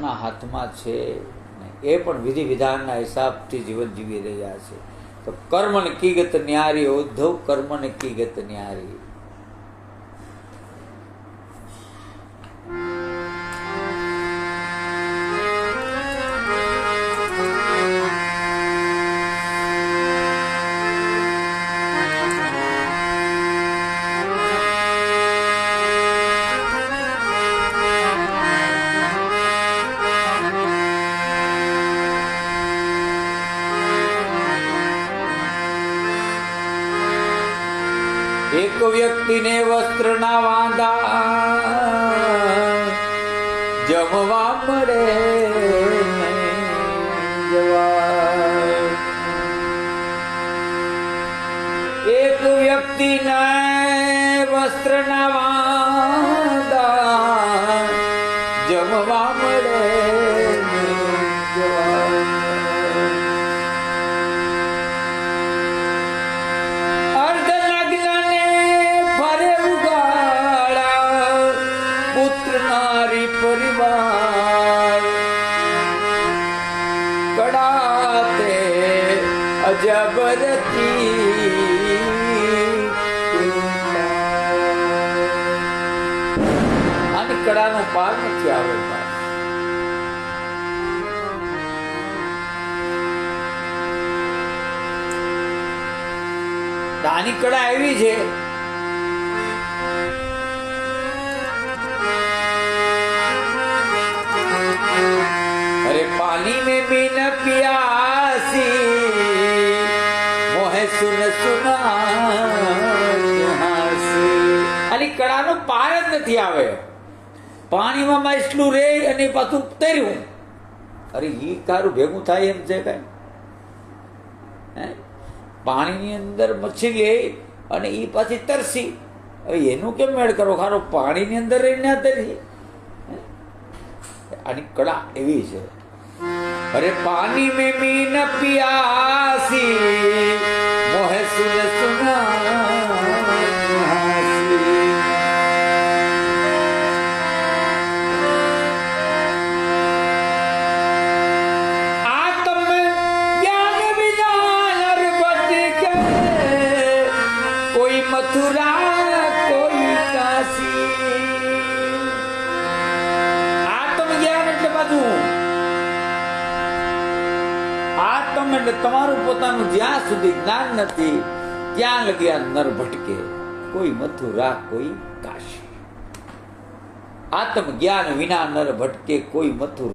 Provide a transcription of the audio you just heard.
ઈશ્વરના હાથમાં છે, એ પણ વિધિ વિધાનના હિસાબથી જીવન જીવી રહ્યા છે. તો કર્મને કી ગત ન્યારી ઉદ્ધવ, કર્મને કી ગત ન્યારી. એક વ્યક્તિને વસ્ત્રના વાંધા જમવા મળે જવા. એક વ્યક્તિને વસ્ત્રના વાંધા જમવા મળે જવા. નારી પરિવાર કડાતે અજબરતી. આની કડાનો પાર નથી આવે. આની કડા એવી છે, अरे पानी में भी न पियासी मोहे सुन सुनासी. આની કડાનો પાર જ નથી આવે. પાણીમાં માછલું રે અને પાછું તર્યું. અરે ઈ કારું ભેગું થાય એમ છે કઈ? પાણીની અંદર મચ્છી લે અને ઈ પાછી તરસી. હવે એનું કેમ મેળ કરો? ખારો પાણીની અંદર રહીને તરી. આની કડા એવી છે. અરે પાણી में भी न पियासी मोहे सुन सुनासी. आत्म ज्ञान विज्ञान भटके कोई मथुरा कोई काशी. આત્મ એટલે તમારું પોતાનું જ્યાં સુધી જ્ઞાન નથી ત્યાં લગ્યા નર ભટકે, કોઈ મથુરા કોઈ કાશી. આત્મ જ્ઞાન વિના નર ભટકે કોઈ મથુરા